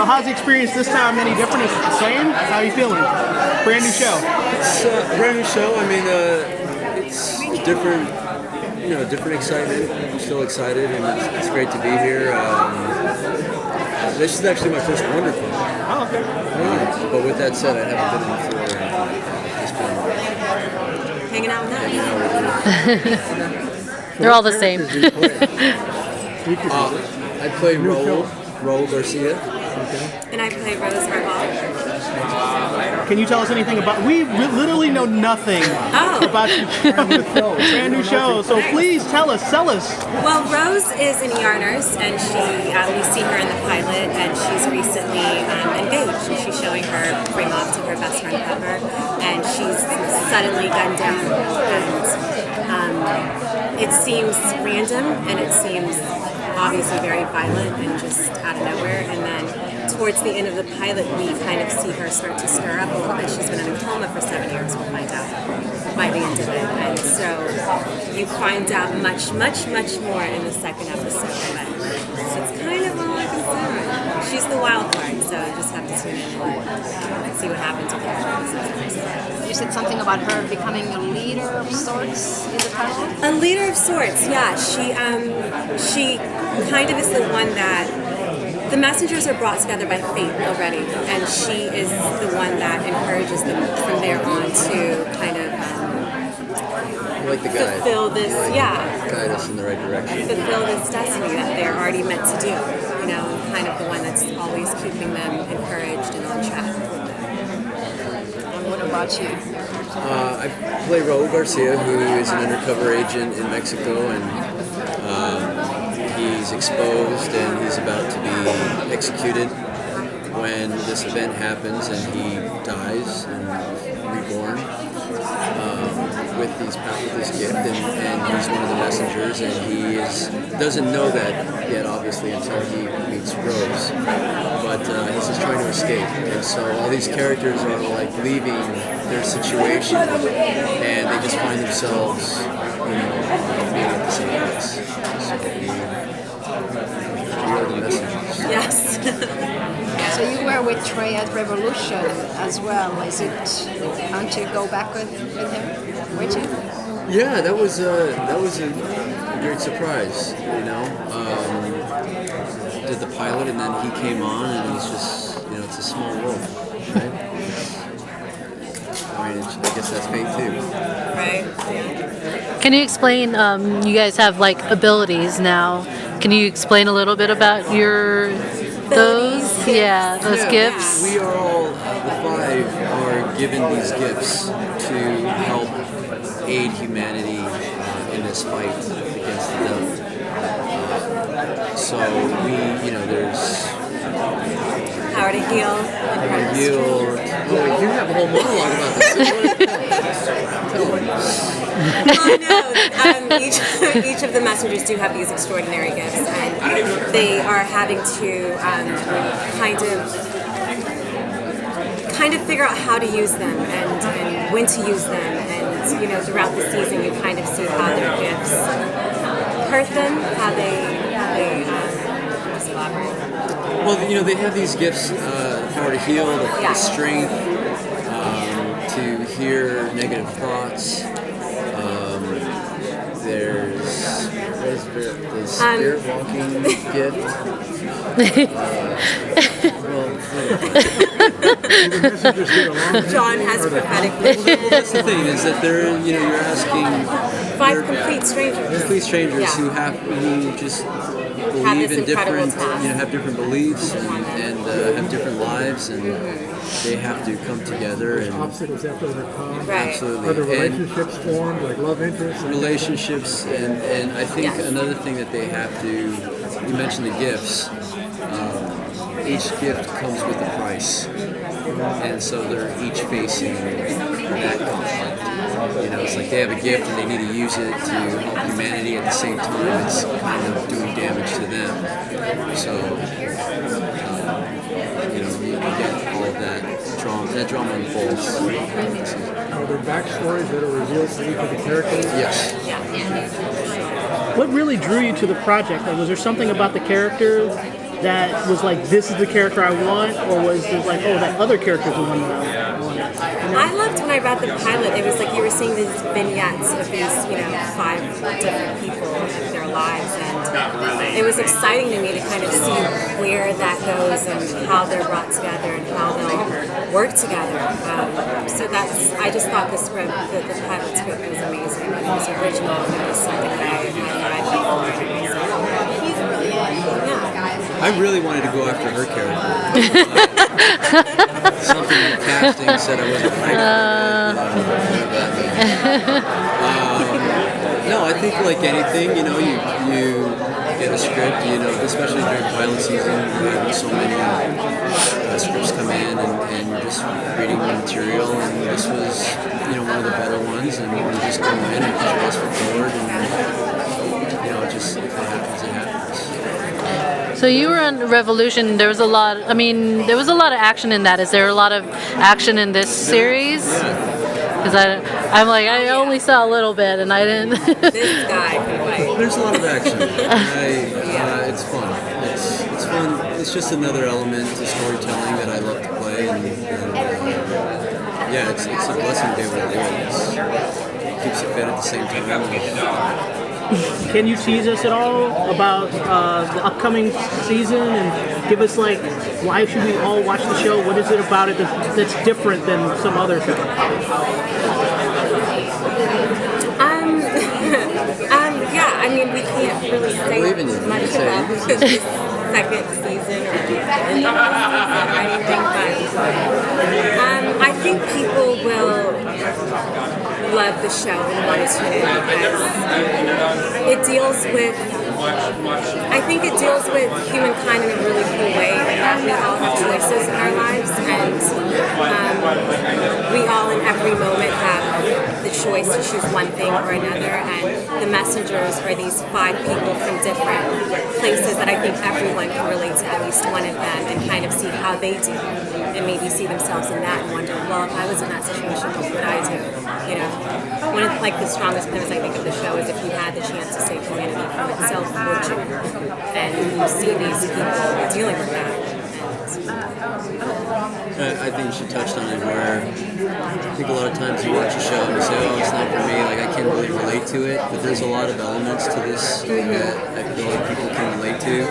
So how's the experience this time? Any different? Is it the same? How are you feeling? Brand new show. It's a brand new show. I mean, it's different, different excitement. I'm still excited, and it's great to be here. This is actually my first WonderCon. Oh, okay. But with that said, I haven't been in before. Just been Hanging out with us. They're all the same. I play Raul Garcia. And I play Rose Harbaugh. Can you tell us anything about? We literally know nothing about your brand new show. So please tell us, sell us. Well, Rose is an ER nurse, and she we see her in the pilot, and she's recently engaged. And she's showing her ring off to her best friend Pepper, and she's suddenly gunned down. And it seems random, and it seems obviously very violent and just out of nowhere. And then towards the end of the pilot, we kind of see her start to stir up a little bit. She's been in a coma for 7 years, we'll find out by the end of it. And so you find out much, much, much more in the second episode. But it's kind of all I can say. She's the wild card, so you just have to tune in and see what happens with her. You said something about her becoming a leader of sorts in the pilot? A leader of sorts, yeah. She kind of is the one that the messengers are brought together by fate already, and she is the one that encourages them from there on to kind of like the guide. fulfill this, Guide us in the right direction. fulfill this destiny that they're already meant to do. Kind of the one that's always keeping them encouraged and on track. And what about you? I play Raul Garcia, who is an undercover agent in Mexico, and he's exposed and he's about to be executed when this event happens, and he dies and reborn with this gift, and he's one of the messengers, and he doesn't know that yet, obviously, until he meets Rose, but he's just trying to escape, and so all these characters are like leaving their situation, and they just find themselves, being at the same place. So we are the messengers. Yes. So you were with Trey at Revolution as well. Is it fun to go back with him? With you? Yeah, that was a great surprise. Did the pilot, and then he came on, and he's just, it's a small world, right? I guess that's fate too. Right. Can you explain? You guys have like abilities now. Can you explain a little bit about those gifts? We are all, the five are given these gifts to help aid humanity in this fight against the devil. So there's Power to heal. You have a whole monologue about this. Each of the messengers do have these extraordinary gifts, and they are having to kind of figure out how to use them and when to use them, and throughout the season you kind of see how their gifts hurt them, how they elaborate. Well, they have these gifts, power to heal, the strength, to hear negative thoughts. There's the spirit walking gift. John has prophetic Well, that's the thing, is that you're asking 5 complete strangers who just believe in different, have different beliefs and have different lives, and they have to come together and obstacles have to overcome. Right. Absolutely. Are the relationships formed, like love interests? Relationships, and I think another thing that they have to, you mentioned the gifts, each gift comes with a price, and so they're each facing that conflict. It's like they have a gift and they need to use it to help humanity, at the same time it's kind of doing damage to them. So you get all of that drama unfolds. Are there backstories that are revealed for each of the characters? Yes. What really drew you to the project? Was there something about the character that was like, this is the character I want, or was it like, oh, that other character's the one that I want? I loved when I read the pilot. It was like you were seeing these vignettes of these, 5 different people, their lives, and it was exciting to me to kind of see where that goes and how they're brought together and how they'll work together. So I just thought the script, the pilot script was amazing. It was original. It was something that I had before. He's brilliant. Yeah. I really wanted to go after her character. Something in the casting said I wasn't right for it. No, I think like anything, you get a script, especially during pilot season, we're having so many scripts come in, and you're just reading the material, and this was, one of the better ones, and you just go in and just for forward, and just if it happens, it happens. So you were on Revolution. There was a lot. I mean, there was a lot of action in that. Is there a lot of action in this series? Because I'm like, I only saw a little bit, and I didn't. This guy can fight. There's a lot of action. It's fun. It's fun. It's just another element to storytelling that I love to play, and it's a blessing to be able to do it. It keeps it fit at the same time. Can you tease us at all about the upcoming season and give us like, why should we all watch the show? What is it about it that's different than some other show? Yeah, I mean, we can't really say much about the second season or anything, but I think people will love the show and want to tune in because it deals with, I think it deals with humankind in a really cool way, and that we all have choices in our lives, and we all in every moment have the choice to choose one thing or another, and the messengers are these 5 people from different places that I think everyone can relate to at least one of them and kind of see how they do, and maybe see themselves in that and wonder, well, if I was in that situation, what would I do? One of the strongest pillars I think of the show is if you had the chance to save humanity from itself, would you? And you see these people dealing with that. I think she touched on it where I think a lot of times you watch a show and you say, oh, it's not for me, like I can't really relate to it, but there's a lot of elements to this that I feel like people can relate to.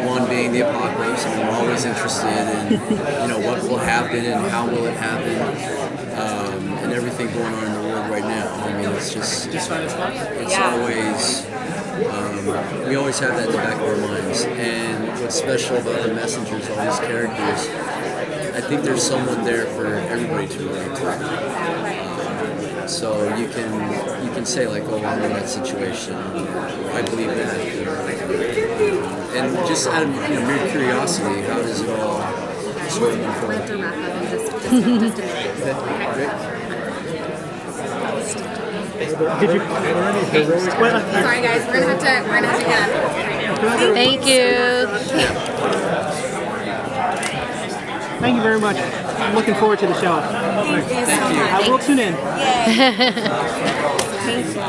One being the apocalypse, and we're always interested in, what will happen and how will it happen, and everything going on in the world right now. I mean, it's always, we always have that in the back of our minds, and what's special about the messengers, all these characters, I think there's someone there for everybody to relate to. So you can say like, oh, I'm in that situation. I believe that. And just out of mere curiosity, how does it all sort of unfold? We have to wrap up in just a minute. Did you? Sorry guys, we're gonna have to get up right now. Thank you. Thank you very much. I'm looking forward to the show. Thank you so much. I will tune in. Thank you.